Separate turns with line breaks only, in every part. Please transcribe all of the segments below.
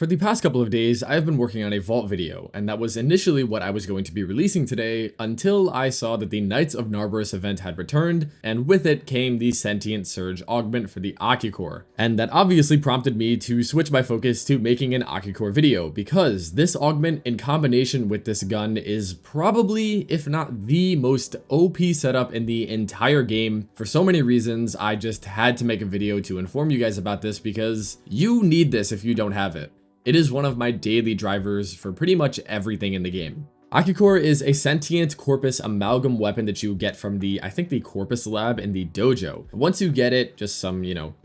For the past couple of days, I've been working on a vault video, and that was initially what I was going to be releasing today until I saw that the Knights of Narberus event had returned, and with it came the Sentient Surge Augment for the Ocucor. And that obviously prompted me to switch my focus to making an Ocucor video, because this augment in combination with this gun is probably, if not the most OP setup in the entire game. For so many reasons, I just had to make a video to inform you guys about this because you need this if you don't have it. It is one of my daily drivers for pretty much everything in the game. Ocucor is a sentient corpus amalgam weapon that you get from I think the Corpus lab in the dojo. Once you get it, just some,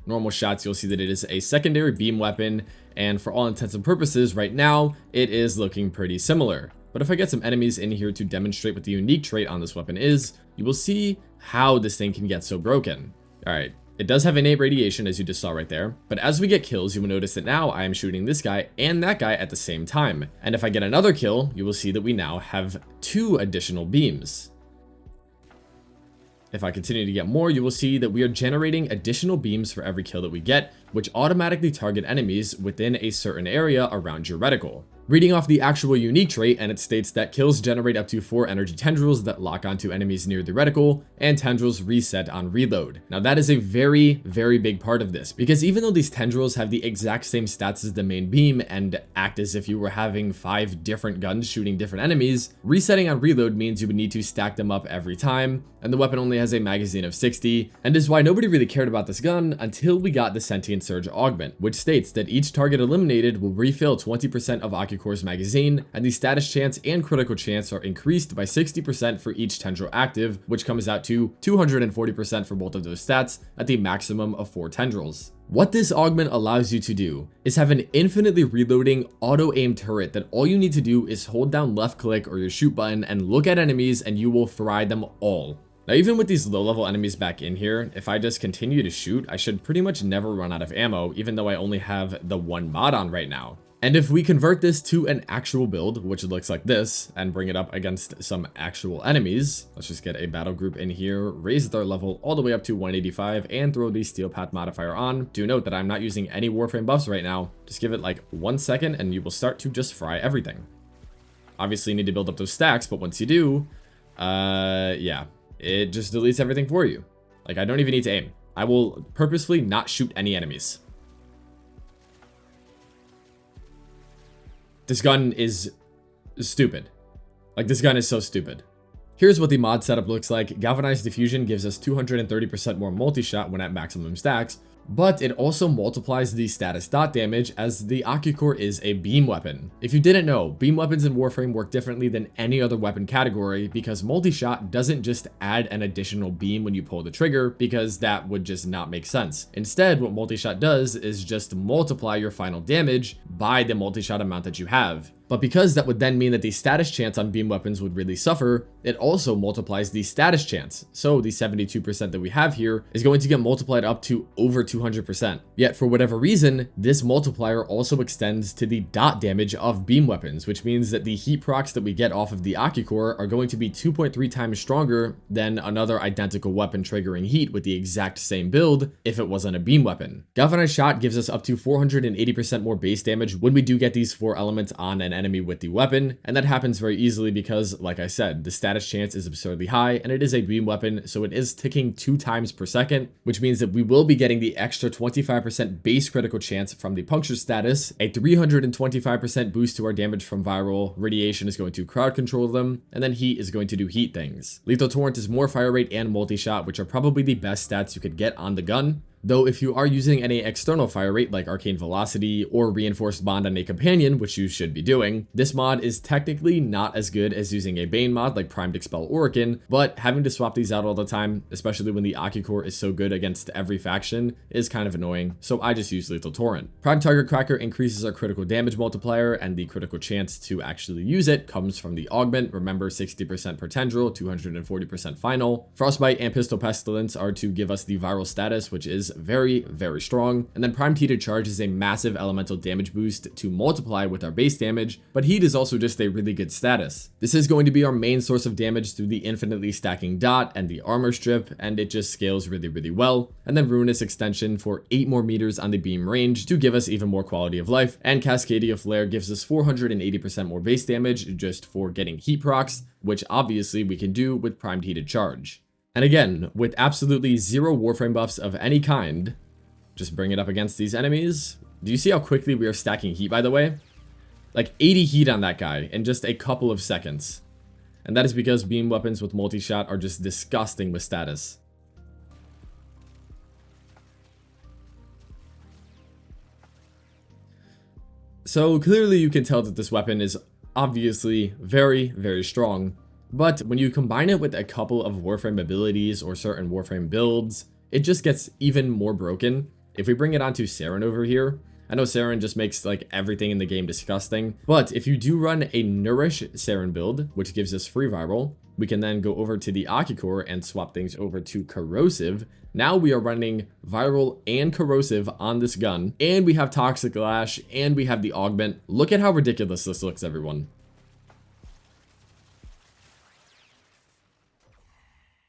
normal shots, you'll see that it is a secondary beam weapon, and for all intents and purposes right now, it is looking pretty similar. But if I get some enemies in here to demonstrate what the unique trait on this weapon is, you will see how this thing can get so broken. Alright. It does have innate radiation, as you just saw right there, but as we get kills, you will notice that now I am shooting this guy and that guy at the same time. And if I get another kill, you will see that we now have 2 additional beams. If I continue to get more, you will see that we are generating additional beams for every kill that we get, which automatically target enemies within a certain area around your reticle. Reading off the actual unique trait, and it states that kills generate up to 4 energy tendrils that lock onto enemies near the reticle, and tendrils reset on reload. Now that is a very, very big part of this, because even though these tendrils have the exact same stats as the main beam and act as if you were having 5 different guns shooting different enemies, resetting on reload means you would need to stack them up every time, and the weapon only has a magazine of 60, and is why nobody really cared about this gun until we got the Sentient Surge Augment, which states that each target eliminated will refill 20% of Ocucor's magazine, and the status chance and critical chance are increased by 60% for each tendril active, which comes out to 240% for both of those stats at the maximum of 4 tendrils. What this augment allows you to do is have an infinitely reloading auto-aim turret that all you need to do is hold down left click or your shoot button and look at enemies and you will fry them all. Now, even with these low-level enemies back in here, if I just continue to shoot, I should pretty much never run out of ammo, even though I only have the 1 mod on right now. And if we convert this to an actual build, which looks like this, and bring it up against some actual enemies, let's just get a battle group in here, raise their level all the way up to 185, and throw the Steel Path modifier on. Do note that I'm not using any Warframe buffs right now. Just give it like 1 second, and you will start to just fry everything. Obviously, you need to build up those stacks, but once you do, yeah. It just deletes everything for you. Like, I don't even need to aim. I will purposefully not shoot any enemies. This gun is stupid. Like, this gun is so stupid. Here's what the mod setup looks like. Galvanized Diffusion gives us 230% more multi-shot when at maximum stacks, but it also multiplies the status dot damage as the Ocucor is a beam weapon. If you didn't know, beam weapons in Warframe work differently than any other weapon category because multi-shot doesn't just add an additional beam when you pull the trigger, because that would just not make sense. Instead, what multi-shot does is just multiply your final damage by the multi-shot amount that you have. But because that would then mean that the status chance on beam weapons would really suffer, it also multiplies the status chance. So the 72% that we have here is going to get multiplied up to over 200%. Yet for whatever reason, this multiplier also extends to the dot damage of beam weapons, which means that the heat procs that we get off of the Ocucor are going to be 2.3 times stronger than another identical weapon triggering heat with the exact same build if it wasn't a beam weapon. Galvanized Shot gives us up to 480% more base damage when we do get these 4 elements on an enemy with the weapon, and that happens very easily because, like I said, the status chance is absurdly high and it is a beam weapon, so it is ticking 2 times per second, which means that we will be getting the extra 25% base critical chance from the puncture status, a 325% boost to our damage from viral, radiation is going to crowd control them, and then heat is going to do heat things. Lethal Torrent is more fire rate and multi-shot, which are probably the best stats you could get on the gun. Though if you are using any external fire rate like Arcane Velocity or Reinforced Bond on a companion, which you should be doing, this mod is technically not as good as using a Bane mod like Primed Expel Orokin, but having to swap these out all the time, especially when the Ocucor is so good against every faction, is kind of annoying, so I just use Lethal Torrent. Prime Target Cracker increases our critical damage multiplier, and the critical chance to actually use it comes from the Augment. Remember, 60% per tendril, 240% final. Frostbite and Pistol Pestilence are to give us the viral status, which is very, very strong. And then primed heated charge is a massive elemental damage boost to multiply with our base damage, but heat is also just a really good status. This is going to be our main source of damage through the infinitely stacking dot and the armor strip, and it just scales really, really well. And then ruinous extension for 8 more meters on the beam range to give us even more quality of life, and Cascadia Flare gives us 480% more base damage just for getting heat procs, which obviously we can do with primed heated charge. And again, with absolutely zero Warframe buffs of any kind, just bring it up against these enemies. Do you see how quickly we are stacking heat, by the way? Like 80 heat on that guy in just a couple of seconds. And that is because beam weapons with multi-shot are just disgusting with status. So clearly you can tell that this weapon is obviously very, very strong. But when you combine it with a couple of Warframe abilities or certain Warframe builds, it just gets even more broken. If we bring it onto Saryn over here, I know Saryn just makes like everything in the game disgusting, but if you do run a Nourish Saryn build, which gives us free viral, we can then go over to the Ocucor and swap things over to Corrosive. Now we are running viral and corrosive on this gun, and we have Toxic Lash, and we have the Augment. Look at how ridiculous this looks, everyone.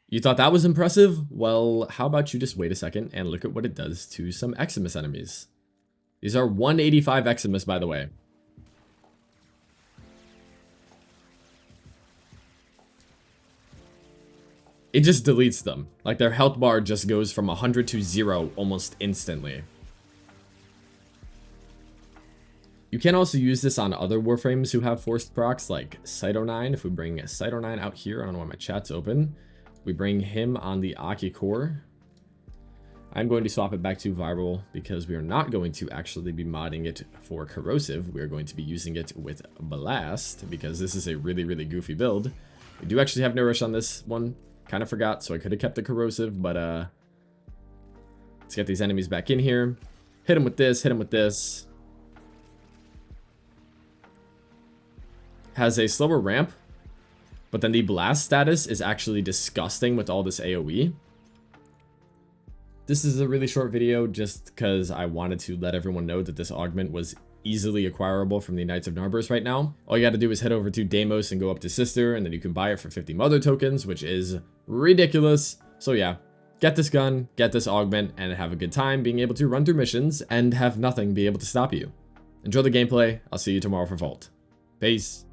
You thought that was impressive? Well, how about you just wait a second and look at what it does to some Eximus enemies. These are 185 Eximus, by the way. It just deletes them. Like their health bar just goes from 100 to 0 almost instantly. You can also use this on other Warframes who have forced procs like Cyto9. If we bring Cyto9 out here, I don't know why my chat's open. We bring him on the Ocucor. I'm going to swap it back to viral because we are not going to actually be modding it for corrosive. We are going to be using it with blast because this is a really, really goofy build. We do actually have Nourish on this one. Kind of forgot, so I could have kept the corrosive, but let's get these enemies back in here. Hit him with this, hit him with this. Has a slower ramp, but then the blast status is actually disgusting with all this AoE. This is a really short video just because I wanted to let everyone know that this augment was easily acquirable from the Knights of Narberth right now. All you got to do is head over to Deimos and go up to Sister, and then you can buy it for 50 mother tokens, which is ridiculous. So yeah, get this gun, get this augment, and have a good time being able to run through missions and have nothing be able to stop you. Enjoy the gameplay. I'll see you tomorrow for Vault. Peace.